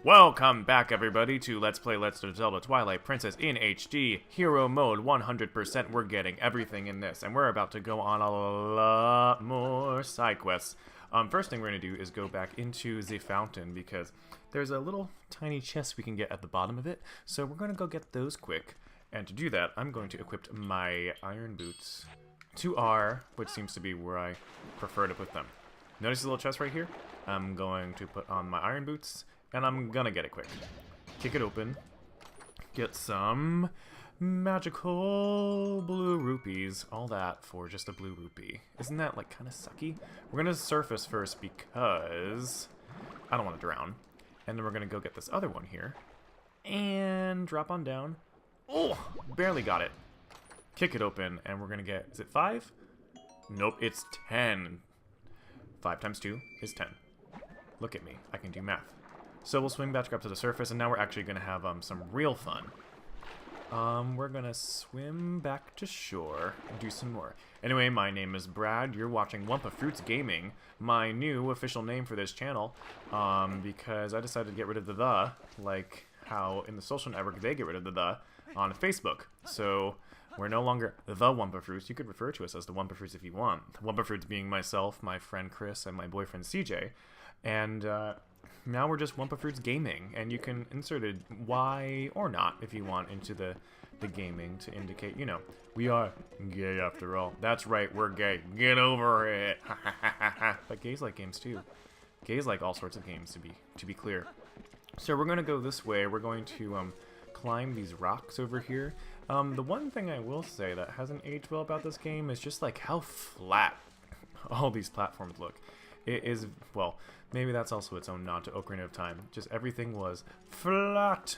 Welcome back, everybody, to Let's Play Zelda Twilight Princess in HD. Hero mode, 100%. We're getting everything in this, and we're about to go on a lot more side quests. First thing we're going to do is go back into the fountain, because there's a little tiny chest we can get at the bottom of it, so we're going to go get those quick. And to do that, I'm going to equip my iron boots to R, which seems to be where I prefer to put them. Notice the little chest right here? I'm going to put on my iron boots, and I'm gonna get it quick. Kick it open. Get some magical blue rupees. All that for just a blue rupee. Isn't that, like, kind of sucky? We're gonna surface first because I don't want to drown. And then we're gonna go get this other one here. And drop on down. Oh! Barely got it. Kick it open, and we're gonna get... Is it 5? Nope, it's 10. 5 times 2 is 10. Look at me. I can do math. So we'll swim back up to the surface, and now we're actually going to have some real fun. We're going to swim back to shore and do some more. Anyway, my name is Brad. You're watching WUMPA Fruits Gaming, my new official name for this channel, because I decided to get rid of the, like how in the social network they get rid of the on Facebook. So we're no longer the WUMPA Fruits. You could refer to us as the WUMPA Fruits if you want. WUMPA Fruits being myself, my friend Chris, and my boyfriend CJ. And, now we're just WUMPA Fruits Gaming, and you can insert a Y or not if you want into the gaming to indicate, you know, we are gay after all. That's right, we're gay. Get over it. But gays like games too. Gays like all sorts of games, to be clear. So we're gonna go this way. We're going to climb these rocks over here. The one thing I will say that hasn't aged well about this game is just like how flat all these platforms look. It is, well, maybe that's also its own nod to Ocarina of Time. Just everything was flat.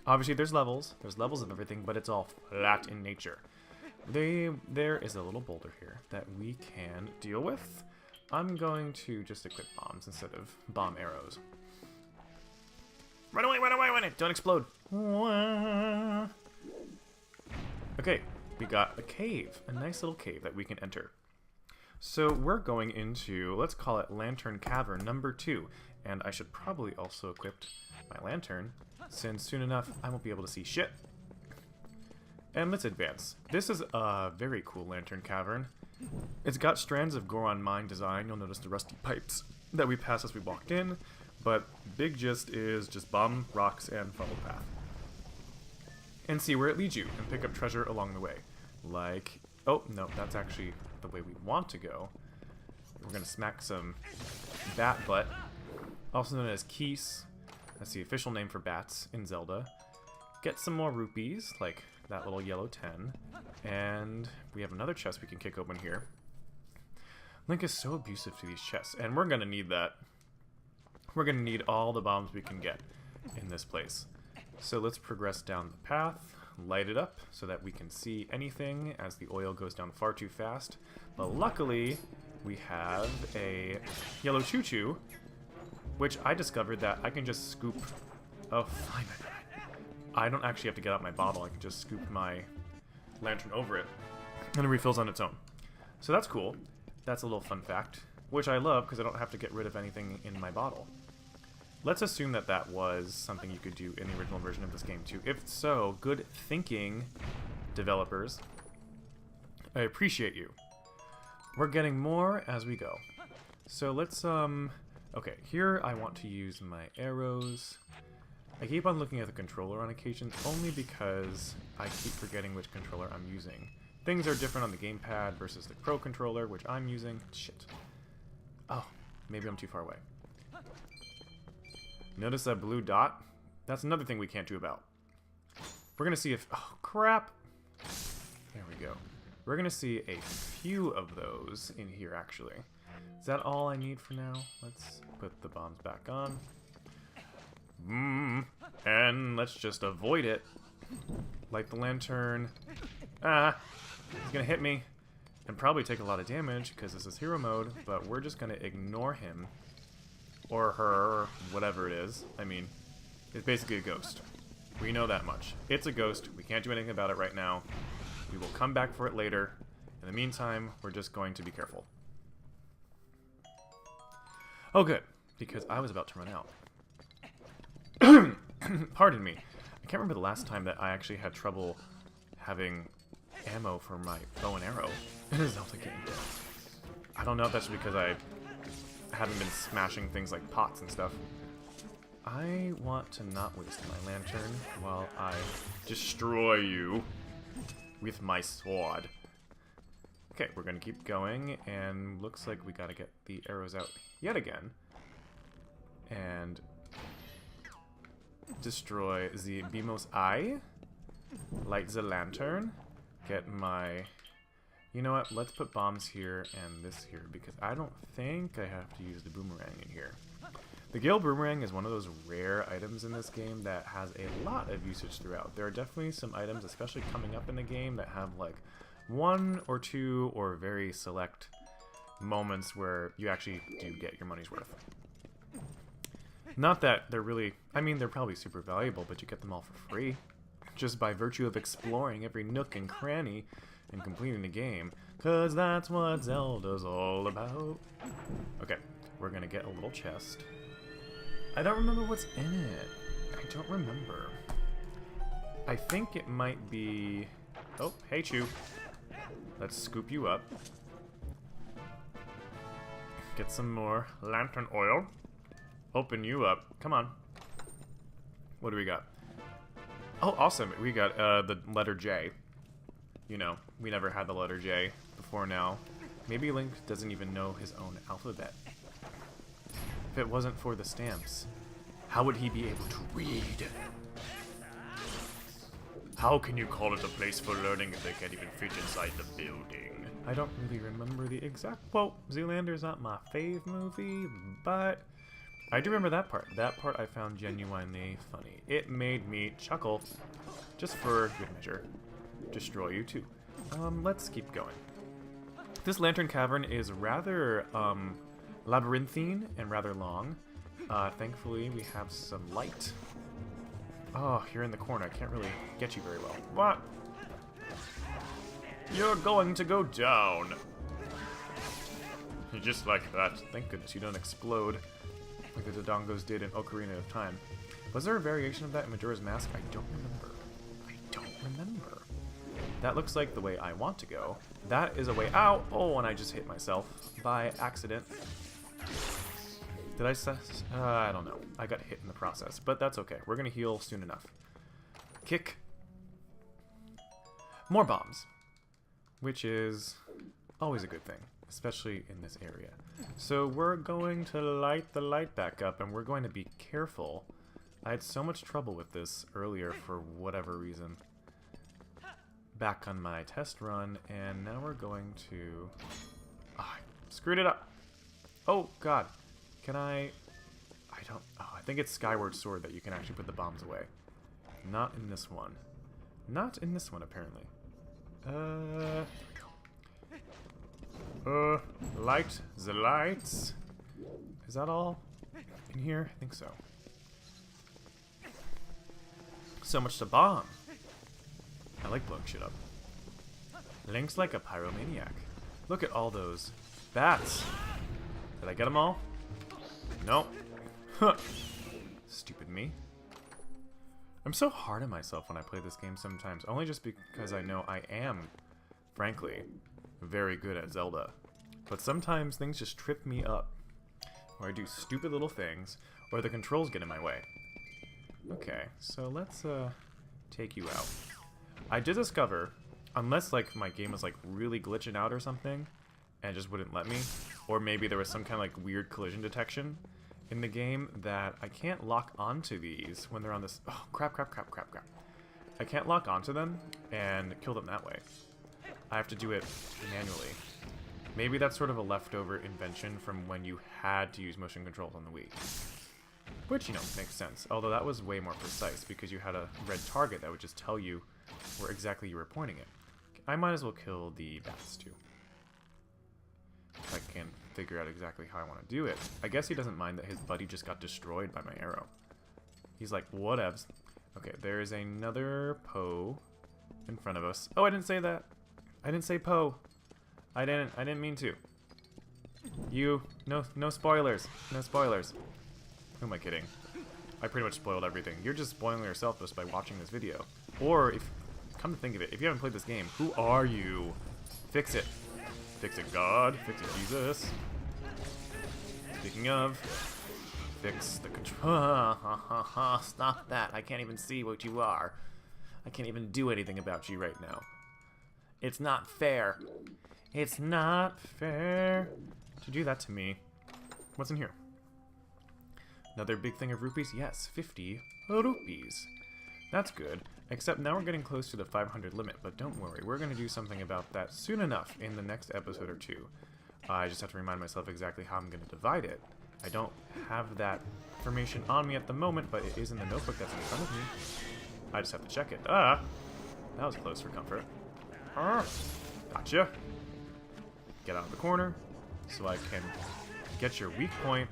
Obviously, there's levels of everything, but it's all flat in nature. There is a little boulder here that we can deal with. I'm going to just equip bombs instead of bomb arrows. Run away, run away, run it! Don't explode. Okay, we got a cave, a nice little cave that we can enter. So we're going into, let's call it Lantern Cavern number 2. And I should probably also equip my lantern, since soon enough I won't be able to see shit. And let's advance. This is a very cool Lantern Cavern. It's got strands of Goron mine design. You'll notice the rusty pipes that we passed as we walked in. But big gist is just bomb rocks and follow the path. And see where it leads you, and pick up treasure along the way. Like, oh, no, that's actually the way we want to go. We're gonna smack some bat butt, also known as Keese. That's the official name for bats in Zelda. Get some more rupees, like that little yellow 10, and we have another chest we can kick open here. Link is so abusive to these chests, and we're gonna need that. We're gonna need all the bombs we can get in this place. So let's progress down the path. Light it up so that we can see anything as the oil goes down far too fast. But luckily, we have a yellow choo-choo, which I discovered that I can just scoop... Oh, fine. I don't actually have to get out my bottle. I can just scoop my lantern over it, and it refills on its own. So that's cool. That's a little fun fact, which I love because I don't have to get rid of anything in my bottle. Let's assume that that was something you could do in the original version of this game too. If so, good thinking, developers. I appreciate you. We're getting more as we go. So let's, okay, here I want to use my arrows. I keep on looking at the controller on occasion, only because I keep forgetting which controller I'm using. Things are different on the gamepad versus the Pro controller, which I'm using. Shit. Oh, maybe I'm too far away. Notice that blue dot? That's another thing we can't do about. We're gonna see if... Oh, crap! There we go. We're gonna see a few of those in here, actually. Is that all I need for now? Let's put the bombs back on. And let's just avoid it. Light the lantern. Ah! He's gonna hit me. And probably take a lot of damage, because this is hero mode, but we're just gonna ignore him. Or her, whatever it is. I mean, it's basically a ghost. We know that much. It's a ghost. We can't do anything about it right now. We will come back for it later. In the meantime, we're just going to be careful. Oh, good. Because I was about to run out. Pardon me. I can't remember the last time that I actually had trouble having ammo for my bow and arrow in a Zelda game. I don't know if that's because I haven't been smashing things like pots and stuff. I want to not waste my lantern while I destroy you with my sword. Okay, we're gonna keep going, and looks like we gotta get the arrows out yet again. And destroy the Beamos Eye. Light the lantern. Get my... You know what? Let's put bombs here and this here, because I don't think I have to use the boomerang in here. The Gale Boomerang is one of those rare items in this game that has a lot of usage throughout. There are definitely some items, especially coming up in the game, that have like 1 or 2 or very select moments where you actually do get your money's worth. Not that they're really... I mean, they're probably super valuable, but you get them all for free. Just by virtue of exploring every nook and cranny and completing the game. Because that's what Zelda's all about. Okay, we're gonna get a little chest. I don't remember what's in it. I don't remember. I think it might be... Oh, hey Chew. Let's scoop you up. Get some more lantern oil. Open you up. Come on. What do we got? Oh, awesome. We got the letter J. You know, we never had the letter J before now. Maybe Link doesn't even know his own alphabet. If it wasn't for the stamps, how would he be able to read? How can you call it a place for learning if they can't even fit inside the building? I don't really remember the exact quote. Zoolander's not my fave movie, but I do remember that part. That part I found genuinely funny. It made me chuckle, just for good measure. Destroy you too. Let's keep going. This lantern cavern is rather labyrinthine and rather long. Thankfully, we have some light. Oh, you're in the corner. I can't really get you very well. What? You're going to go down. Just like that. Thank goodness you don't explode like the Dodongos did in Ocarina of Time. Was there a variation of that in Majora's Mask? I don't remember. I don't remember. That looks like the way I want to go. That is a way out. Oh, and I just hit myself by accident. Did I don't know. I got hit in the process, but that's okay. We're gonna heal soon enough. Kick. More bombs. Which is always a good thing, especially in this area. So we're going to light the light back up, and we're going to be careful. I had so much trouble with this earlier for whatever reason. Back on my test run, and now we're going to... Oh, I screwed it up. Oh, God. Can I don't... Oh, I think it's Skyward Sword that you can actually put the bombs away. Not in this one. Not in this one, apparently. Light the lights. Is that all in here? I think so. So much to bomb. I like blowing shit up. Link's like a pyromaniac. Look at all those bats. Did I get them all? Nope. Huh. Stupid me. I'm so hard on myself when I play this game sometimes, only just because I know I am, frankly, very good at Zelda. But sometimes things just trip me up, or I do stupid little things, or the controls get in my way. Okay, so let's take you out. I did discover, unless like my game was like really glitching out or something, and just wouldn't let me, or maybe there was some kind of like weird collision detection in the game, that I can't lock onto these when they're on this... Oh, crap. I can't lock onto them and kill them that way. I have to do it manually. Maybe that's sort of a leftover invention from when you had to use motion controls on the Wii. Which, you know, makes sense. Although that was way more precise because you had a red target that would just tell you where exactly you were pointing it. I might as well kill the bats too. If I can figure out exactly how I want to do it. I guess he doesn't mind that his buddy just got destroyed by my arrow. He's like, whatevs. Okay, there is another Poe in front of us. Oh, I didn't say that. I didn't say Poe. I didn't mean to. No spoilers. No spoilers. Who am I kidding? I pretty much spoiled everything. You're just spoiling yourself just by watching this video. Or, if come to think of it, if you haven't played this game, who are you? Fix it. Fix it, God. Fix it, Jesus. Speaking of, fix the control. Stop that. I can't even see what you are. I can't even do anything about you right now. It's not fair. It's not fair to do that to me. What's in here? Another big thing of rupees? Yes, 50 rupees. That's good. Except now we're getting close to the 500 limit, but don't worry, we're going to do something about that soon enough in the next episode or two. I just have to remind myself exactly how I'm going to divide it. I don't have that information on me at the moment, but it is in the notebook that's in front of me. I just have to check it. That was close for comfort. Gotcha. Get out of the corner so I can get your weak point.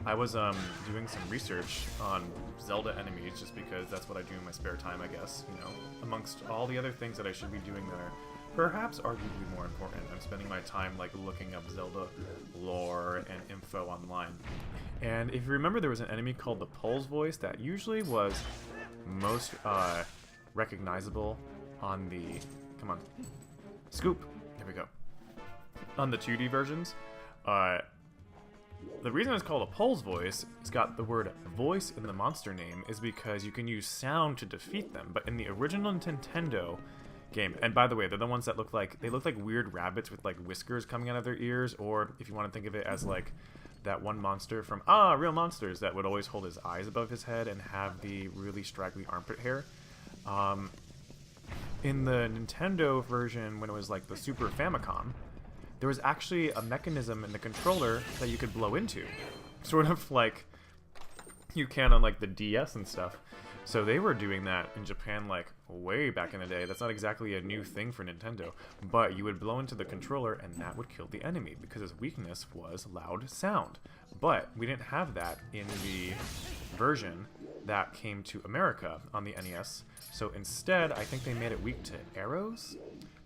I was doing some research on Zelda enemies just because that's what I do in my spare time, I guess, you know, amongst all the other things that I should be doing that are perhaps arguably more important. I'm spending my time like looking up Zelda lore and info online. And if you remember, there was an enemy called the Pulse Voice that usually was most recognizable on the come on scoop. There we go. On the 2D versions. The reason it's called a Pulse Voice, it's got the word voice in the monster name, is because you can use sound to defeat them. But in the original Nintendo game, and by the way, they're the ones that look like weird rabbits with like whiskers coming out of their ears, or if you want to think of it as like that one monster from Real Monsters that would always hold his eyes above his head and have the really straggly armpit hair. In the Nintendo version, when it was like the Super Famicom, there was actually a mechanism in the controller that you could blow into. Sort of like you can on like the DS and stuff. So they were doing that in Japan like way back in the day. That's not exactly a new thing for Nintendo. But you would blow into the controller and that would kill the enemy because his weakness was loud sound. But we didn't have that in the version that came to America on the NES. So instead, I think they made it weak to arrows.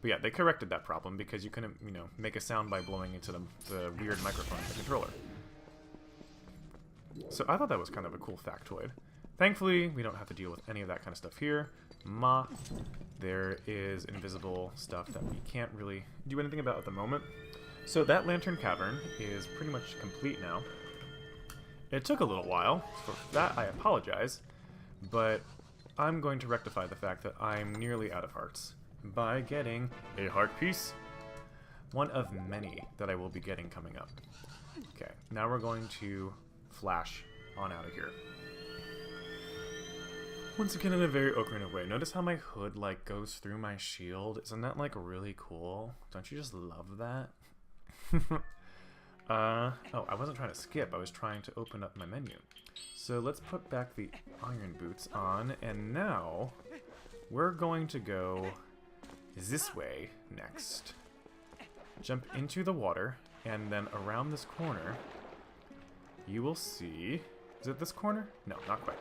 But yeah, they corrected that problem because you couldn't, you know, make a sound by blowing into the weird microphone in the controller. So I thought that was kind of a cool factoid. Thankfully, we don't have to deal with any of that kind of stuff here. There is invisible stuff that we can't really do anything about at the moment. So that Lantern Cavern is pretty much complete now. It took a little while. For that, I apologize. But I'm going to rectify the fact that I'm nearly out of hearts by getting a heart piece. One of many that I will be getting coming up. Okay, now we're going to flash on out of here. Once again in a very Ocarina way. Notice how my hood like goes through my shield? Isn't that like really cool? Don't you just love that? Oh, I wasn't trying to skip. I was trying to open up my menu. So let's put back the iron boots on, and now we're going to go this way next. Jump into the water, and then around this corner, you will see... Is it this corner? No, not quite.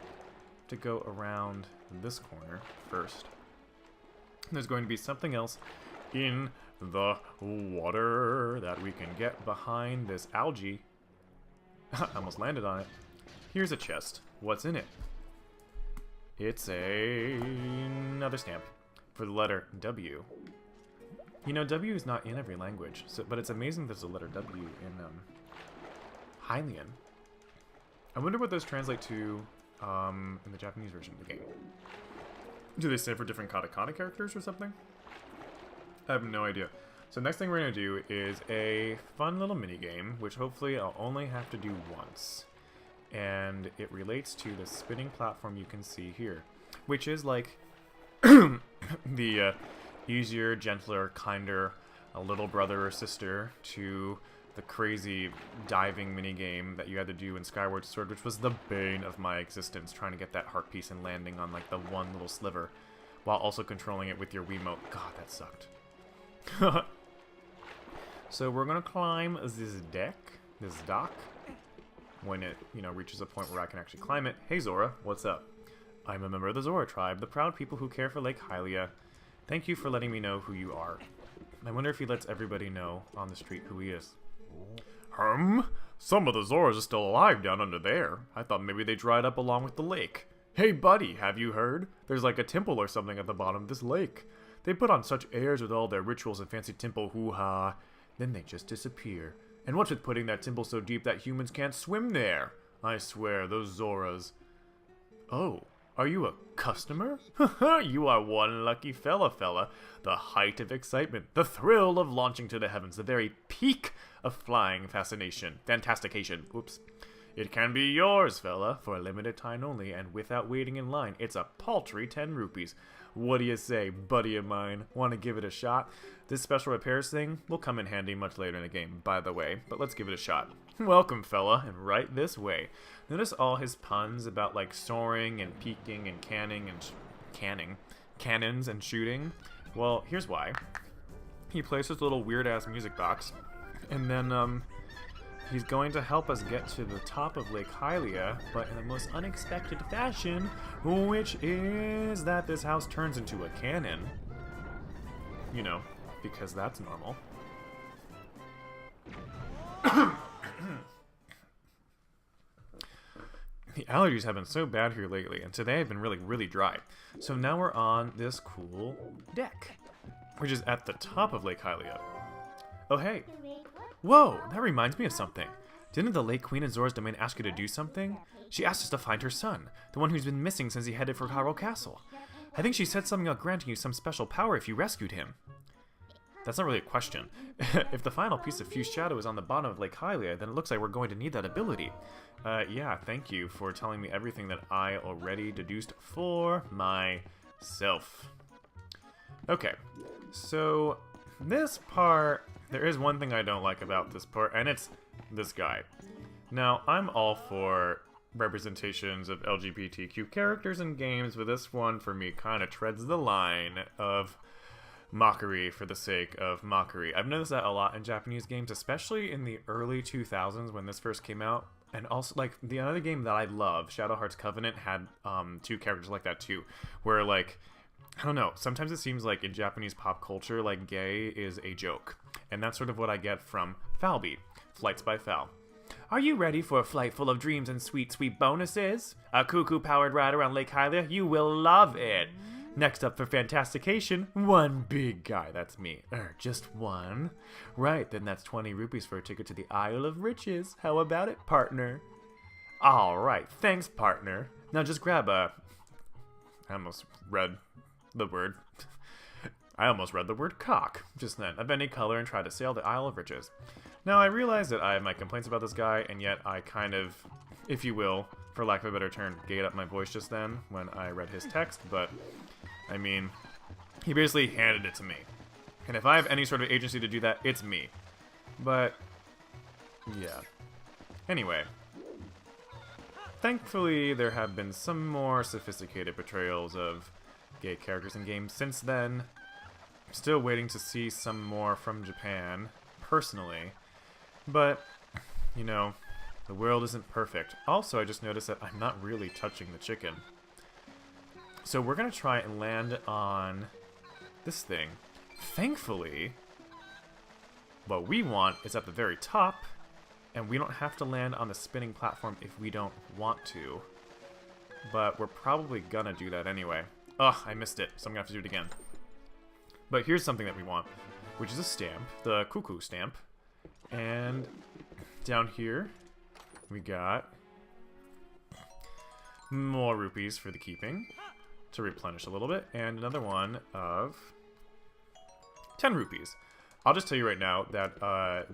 To go around this corner first. There's going to be something else in the water that we can get behind this algae. I almost landed on it. Here's a chest. What's in it? It's another stamp for the letter W. You know, W is not in every language, but it's amazing there's a letter W in Hylian. I wonder what those translate to in the Japanese version of the game. Do they stand for different katakana characters or something? I have no idea. So next thing we're going to do is a fun little mini game, which hopefully I'll only have to do once. And it relates to the spinning platform you can see here, which is like the easier, gentler, kinder little brother or sister to the crazy diving minigame that you had to do in Skyward Sword, which was the bane of my existence, trying to get that heart piece and landing on like the one little sliver while also controlling it with your Wiimote. God, that sucked. So we're gonna climb this dock, when it, you know, reaches a point where I can actually climb it. Hey Zora, what's up? I'm a member of the Zora tribe, the proud people who care for Lake Hylia. Thank you for letting me know who you are. I wonder if he lets everybody know on the street who he is. Some of the Zoras are still alive down under there. I thought maybe they dried up along with the lake. Hey buddy, have you heard? There's like a temple or something at the bottom of this lake. They put on such airs with all their rituals and fancy temple hoo-ha. Then they just disappear. And what's with putting that temple so deep that humans can't swim there? I swear, those Zoras. Oh, are you a customer? You are one lucky fella. The height of excitement, the thrill of launching to the heavens, the very peak of flying fantastication. Oops. It can be yours, fella, for a limited time only, and without waiting in line. It's a paltry 10 rupees. What do you say, buddy of mine? Want to give it a shot? This special repairs thing will come in handy much later in the game, by the way, but let's give it a shot. Welcome, fella, and right this way. Notice all his puns about, like, soaring and peaking and cannons and shooting? Well, here's why. He plays his little weird-ass music box, and then, he's going to help us get to the top of Lake Hylia, but in the most unexpected fashion, which is that this house turns into a cannon. You know, because that's normal. The allergies have been so bad here lately, and today have been really, really dry. So now we're on this cool deck, which is at the top of Lake Hylia. Oh, hey. Whoa, that reminds me of something. Didn't the Lake Queen in Zora's Domain ask you to do something? She asked us to find her son, the one who's been missing since he headed for Hyrule Castle. I think she said something about granting you some special power if you rescued him. That's not really a question. If the final piece of Fused Shadow is on the bottom of Lake Hylia, then it looks like we're going to need that ability. Yeah, thank you for telling me everything that I already deduced for myself. Okay, so this part, there is one thing I don't like about this part, and it's this guy. Now, I'm all for representations of LGBTQ characters in games, but this one, for me, kind of treads the line of mockery for the sake of mockery. I've noticed that a lot in Japanese games, especially in the early 2000s when this first came out. And also, like, the other game that I love, Shadow Hearts Covenant, had two characters like that too, where, like, I don't know, sometimes it seems like in Japanese pop culture, like, gay is a joke. And that's sort of what I get from Falby, Flight-by-Fowl. Are you ready for a flight full of dreams and sweet, sweet bonuses? A cuckoo-powered ride around Lake Hylia? You will love it! Next up for Fantastication, one big guy, that's me. Just one? Right, then that's 20 rupees for a ticket to the Isle of Riches. How about it, partner? Alright, thanks, partner. Now just grab a... I almost read the word cock just then, of any color, and try to sail the Isle of Riches. Now, I realize that I have my complaints about this guy, and yet I kind of, if you will, for lack of a better term, gayed up my voice just then when I read his text, but... I mean, he basically handed it to me. And if I have any sort of agency to do that, it's me. But, yeah. Anyway. Thankfully, there have been some more sophisticated portrayals of gay characters in games since then. I'm still waiting to see some more from Japan, personally. But, you know, the world isn't perfect. Also, I just noticed that I'm not really touching the chicken. So we're going to try and land on this thing. Thankfully, what we want is at the very top, and we don't have to land on the spinning platform if we don't want to. But we're probably going to do that anyway. Ugh, I missed it, so I'm going to have to do it again. But here's something that we want, which is a stamp, the cuckoo stamp. And down here, we got more rupees for the keeping, to replenish a little bit, and another one of 10 rupees. I'll just tell you right now that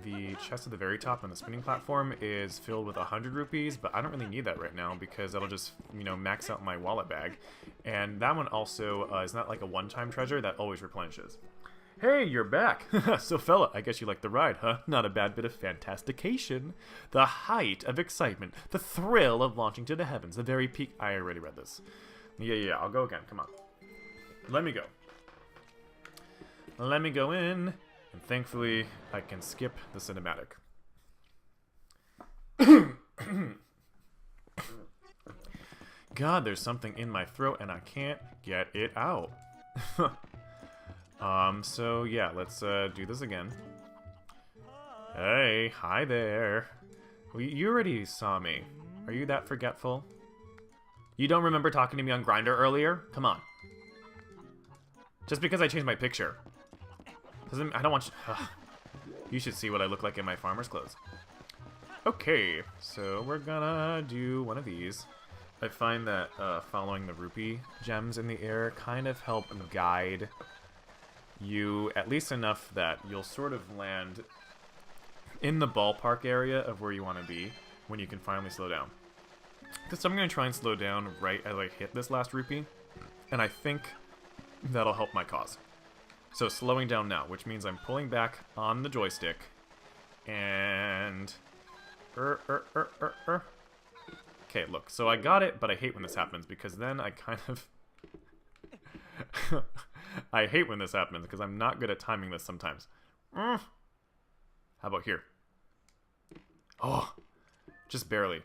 the chest at the very top on the spinning platform is filled with 100 rupees, but I don't really need that right now because that'll just, you know, max out my wallet bag. And that one also is not like a one-time treasure that always replenishes. Hey, you're back! So fella, I guess you like the ride, huh? Not a bad bit of fantastication. The height of excitement, the thrill of launching to the heavens, the very peak... I already read this. Yeah, I'll go again. Come on. Let me go. Let me go in, and thankfully, I can skip the cinematic. God, there's something in my throat, and I can't get it out. So yeah, let's do this again. Hey, hi there. Well, you already saw me. Are you that forgetful? You don't remember talking to me on Grindr earlier? Come on. Just because I changed my picture. I don't want you... You should see what I look like in my farmer's clothes. Okay, so we're gonna do one of these. I find that following the rupee gems in the air kind of help guide you at least enough that you'll sort of land in the ballpark area of where you want to be when you can finally slow down. So I'm going to try and slow down right as I hit this last rupee, and I think that'll help my cause. So slowing down now, which means I'm pulling back on the joystick, and... Okay, look, so I got it, but I hate when this happens, because then I kind of... I hate when this happens, because I'm not good at timing this sometimes. How about here? Oh, just barely.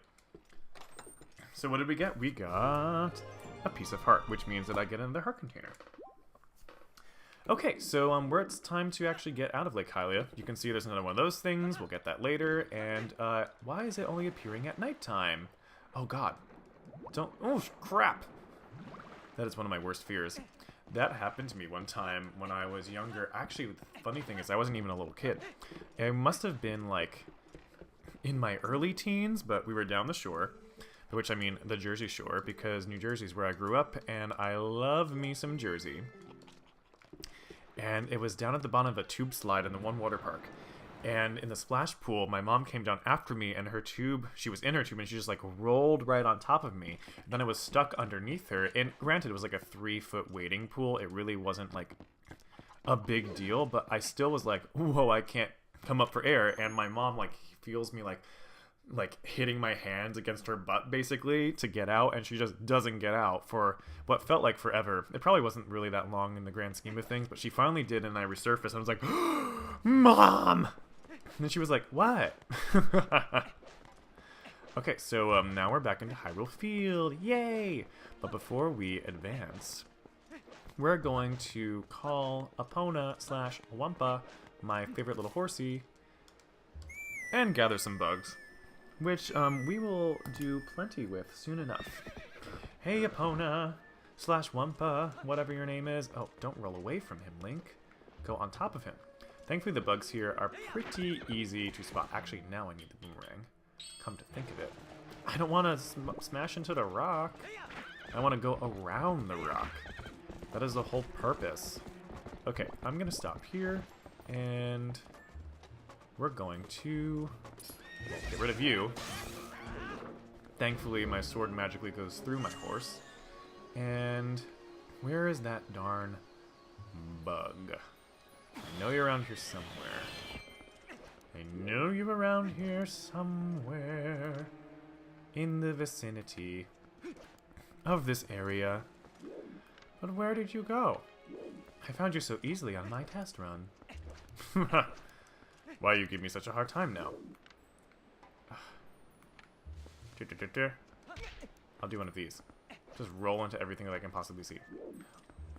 So what did we get? We got a piece of heart, which means that I get another heart container. Okay, so where it's time to actually get out of Lake Hylia. You can see there's another one of those things. We'll get that later. And why is it only appearing at nighttime? Oh god. Don't... Oh, crap! That is one of my worst fears. That happened to me one time when I was younger. Actually, the funny thing is I wasn't even a little kid. I must have been, like, in my early teens, but we were down the shore. By which I mean the Jersey Shore, because New Jersey's where I grew up, and I love me some Jersey. And it was down at the bottom of a tube slide in the one water park. And in the splash pool, my mom came down after me, and her tube, she was in her tube, and she just, like, rolled right on top of me. And then I was stuck underneath her, and granted, it was, like, a 3-foot wading pool. It really wasn't, like, a big deal, but I still was like, whoa, I can't come up for air. And my mom, like, feels me, like hitting my hands against her butt, basically, to get out, and she just doesn't get out for what felt like forever. It probably wasn't really that long in the grand scheme of things, but she finally did, and I resurfaced, and I was like, Mom! And then she was like, what? Okay, so now we're back into Hyrule Field. Yay! But before we advance, we're going to call Epona/WUMPA, my favorite little horsey, and gather some bugs. Which, we will do plenty with soon enough. Hey, Epona/WUMPA, whatever your name is. Oh, don't roll away from him, Link. Go on top of him. Thankfully, the bugs here are pretty easy to spot. Actually, now I need the boomerang. Come to think of it. I don't want to smash into the rock. I want to go around the rock. That is the whole purpose. Okay, I'm going to stop here, and we're going to... get rid of you. Thankfully, my sword magically goes through my horse. And where is that darn bug? I know you're around here somewhere. I know you're around here somewhere in the vicinity of this area. But where did you go? I found you so easily on my test run. Why you give me such a hard time now? I'll do one of these. Just roll into everything that I can possibly see.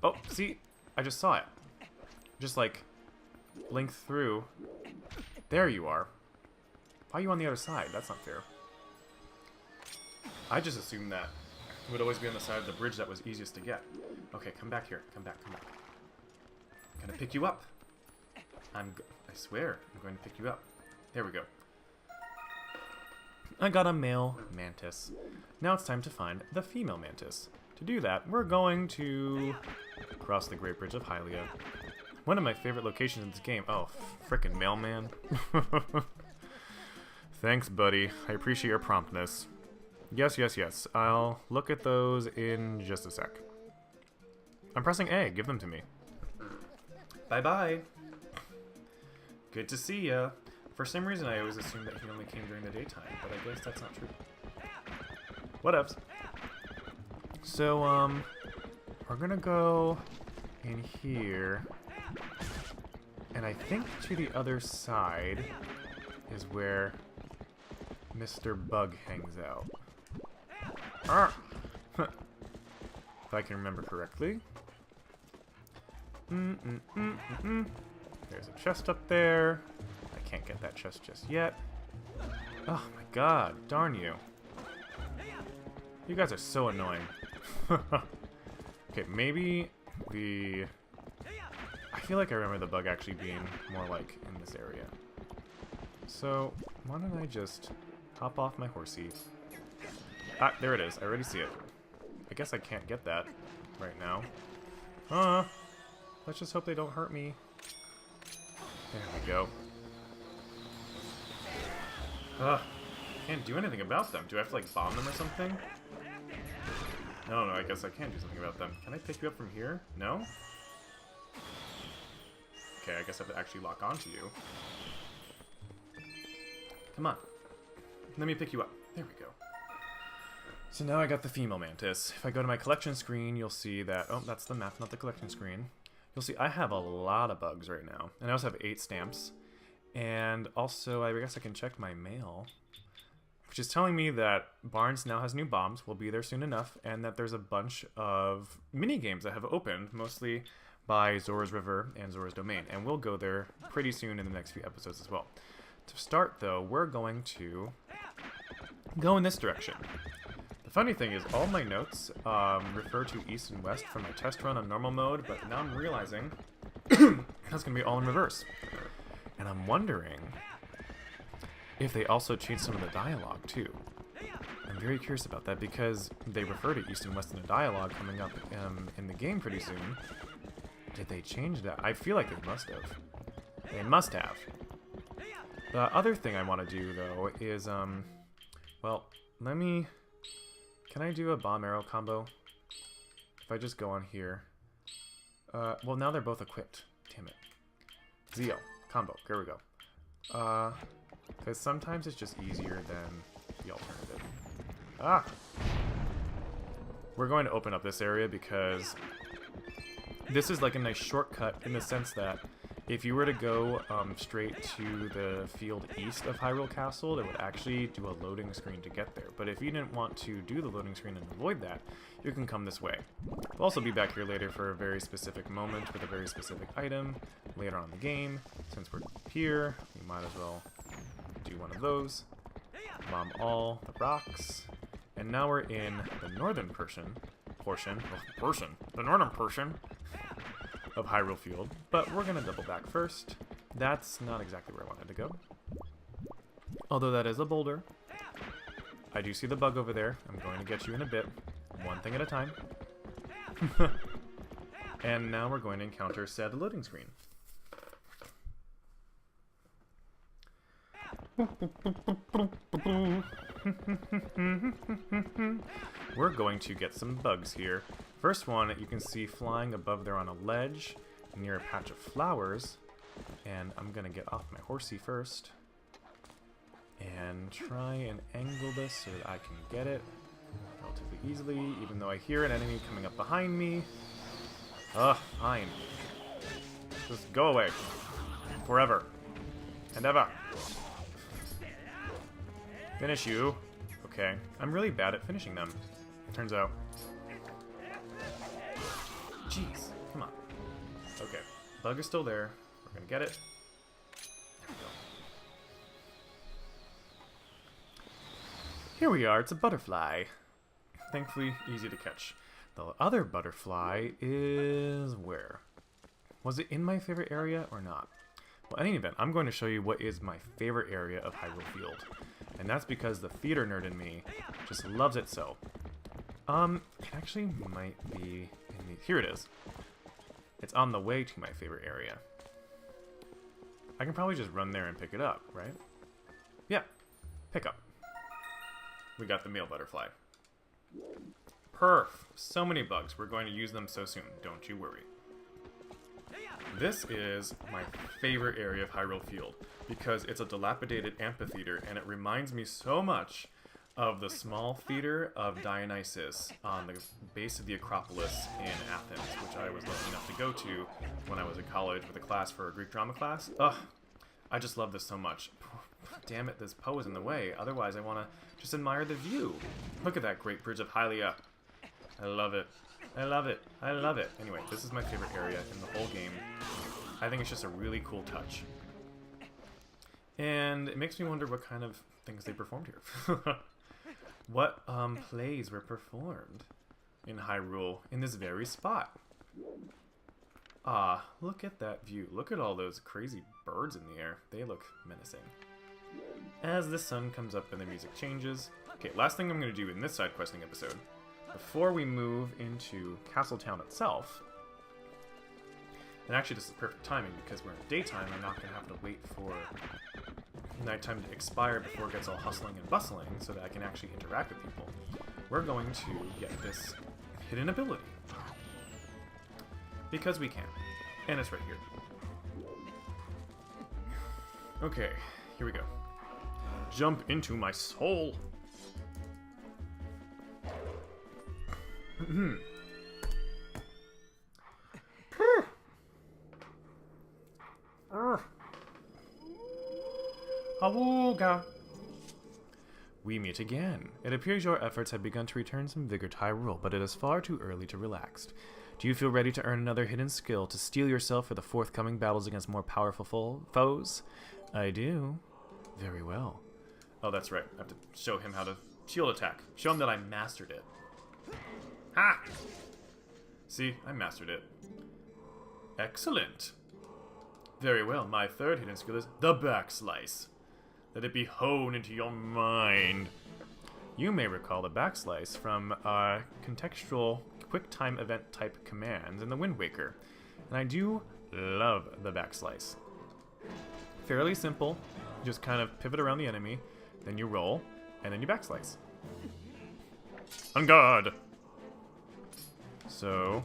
Oh, see? I just saw it. Just, like, blink through. There you are. Why are you on the other side? That's not fair. I just assumed that it would always be on the side of the bridge that was easiest to get. Okay, come back here. Come back, come back. I'm gonna pick you up. I swear, I'm going to pick you up. There we go. I got a male mantis. Now it's time to find the female mantis. To do that, we're going to cross the Great Bridge of Hylia. One of my favorite locations in this game. Oh, frickin' mailman. Thanks, buddy. I appreciate your promptness. Yes, yes, yes. I'll look at those in just a sec. I'm pressing A. Give them to me. Bye-bye. Good to see ya. For some reason, I always assumed that he only came during the daytime, but I guess that's not true. Whatevs. So, we're gonna go in here, and I think to the other side is where Mr. Bug hangs out. Ah! If I can remember correctly. There's a chest up there. I can't get that chest just yet. Oh my god, darn you. You guys are so annoying. Okay, maybe the... I feel like I remember the bug actually being more like in this area. So, why don't I just hop off my horsey? Ah, there it is. I already see it. I guess I can't get that right now. Let's just hope they don't hurt me. There we go. Can't do anything about them. Do I have to, like, bomb them or something? No, I guess I can't do something about them. Can I pick you up from here? No? Okay, I guess I have to actually lock onto you. Come on. Let me pick you up. There we go. So now I got the female mantis. If I go to my collection screen, you'll see that... Oh, that's the map, not the collection screen. You'll see I have a lot of bugs right now. And I also have 8 stamps. And also, I guess I can check my mail, which is telling me that Barnes now has new bombs, will be there soon enough, and that there's a bunch of mini-games that have opened, mostly by Zora's River and Zora's Domain, and we'll go there pretty soon in the next few episodes as well. To start, though, we're going to go in this direction. The funny thing is, all my notes refer to east and west from my test run on normal mode, but now I'm realizing that's going to be all in reverse. And I'm wondering if they also changed some of the dialogue, too. I'm very curious about that, because they refer to east and west in the dialogue coming up in the game pretty soon. Did they change that? I feel like they must have. They must have. The other thing I want to do, though, is, well, let me... Can I do a bomb arrow combo? If I just go on here. Well, now they're both equipped. Damn it. Zeo. Combo. There we go. Because sometimes it's just easier than the alternative. Ah! We're going to open up this area because this is like a nice shortcut in the sense that if you were to go straight to the field east of Hyrule Castle, it would actually do a loading screen to get there. But if you didn't want to do the loading screen and avoid that, you can come this way. We'll also be back here later for a very specific moment with a very specific item later on in the game. Since we're here, we might as well do one of those. Bomb all the rocks. And now we're in the northern the northern portion of Hyrule Field, but we're gonna double back first. That's not exactly where I wanted to go. Although that is a boulder. I do see the bug over there. I'm going to get you in a bit. One thing at a time. And now we're going to encounter said loading screen. We're going to get some bugs here. First one, you can see flying above there on a ledge near a patch of flowers. And I'm going to get off my horsey first. And try and angle this so that I can get it relatively easily, even though I hear an enemy coming up behind me. Ugh, fine. Just go away. Forever. And ever. Finish you. Okay. I'm really bad at finishing them, turns out. Jeez. Come on. Okay. Bug is still there. We're gonna get it. There we go. Here we are. It's a butterfly. Thankfully, easy to catch. The other butterfly is where? Was it in my favorite area or not? Well, in any event, I'm going to show you what is my favorite area of Hyrule Field. And that's because the theater nerd in me just loves it so. It actually might be in the... Here it is. It's on the way to my favorite area. I can probably just run there and pick it up, right? Yeah. Pick up. We got the male butterfly. Perf. So many bugs. We're going to use them so soon. Don't you worry. This is my favorite area of Hyrule Field because it's a dilapidated amphitheater and it reminds me so much of the small theater of Dionysus on the base of the Acropolis in Athens, which I was lucky enough to go to when I was in college with a class for a Greek drama class. Ugh, I just love this so much. Damn it, this Poe is in the way. Otherwise, I want to just admire the view. Look at that great bridge of Hylia. I love it. I love it. I love it. Anyway, this is my favorite area in the whole game. I think it's just a really cool touch. And it makes me wonder what kind of things they performed here. What plays were performed in Hyrule in this very spot? Ah, look at that view. Look at all those crazy birds in the air. They look menacing. As the sun comes up and the music changes. Okay, last thing I'm going to do in this side questing episode, before we move into Castletown itself, and actually this is perfect timing because we're in daytime, I'm not going to have to wait for nighttime to expire before it gets all hustling and bustling so that I can actually interact with people. We're going to get this hidden ability. Because we can. And it's right here. Okay, here we go. Jump into my soul. Awooga. We meet again. It appears your efforts have begun to return some vigor to Hyrule, but it is far too early to relax. Do you feel ready to earn another hidden skill to steel yourself for the forthcoming battles against more powerful foes? I do. Very well. Oh, that's right. I have to show him how to shield attack. Show him that I mastered it. Ha! See, I mastered it. Excellent. Very well. My third hidden skill is the backslice. Let it be honed into your mind. You may recall the backslice from contextual quick-time event type commands in the Wind Waker, and I do love the backslice. Fairly simple, you just kind of pivot around the enemy, then you roll, and then you backslice. On guard! So,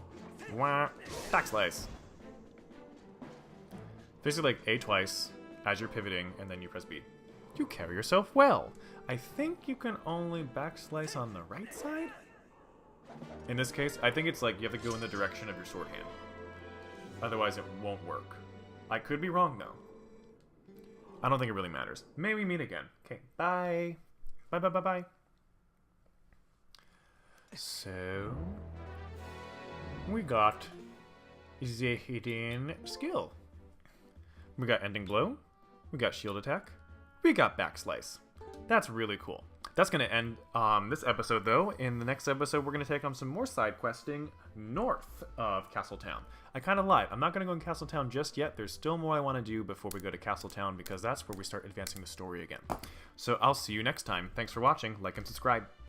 wah, backslice. Basically like A twice as you're pivoting, and then you press B. You carry yourself well. I think you can only backslice on the right side? In this case, I think it's like you have to go in the direction of your sword hand. Otherwise, it won't work. I could be wrong, though. I don't think it really matters. May we meet again. Okay, bye. Bye, bye, bye, bye. So, we got the hidden skill. We got Ending Blow. We got Shield Attack. We got Backslice. That's really cool. That's going to end this episode, though. In the next episode, we're going to take on some more side questing north of Castletown. I kind of lied. I'm not going to go in Castletown just yet. There's still more I want to do before we go to Castletown, because that's where we start advancing the story again. So I'll see you next time. Thanks for watching. Like and subscribe.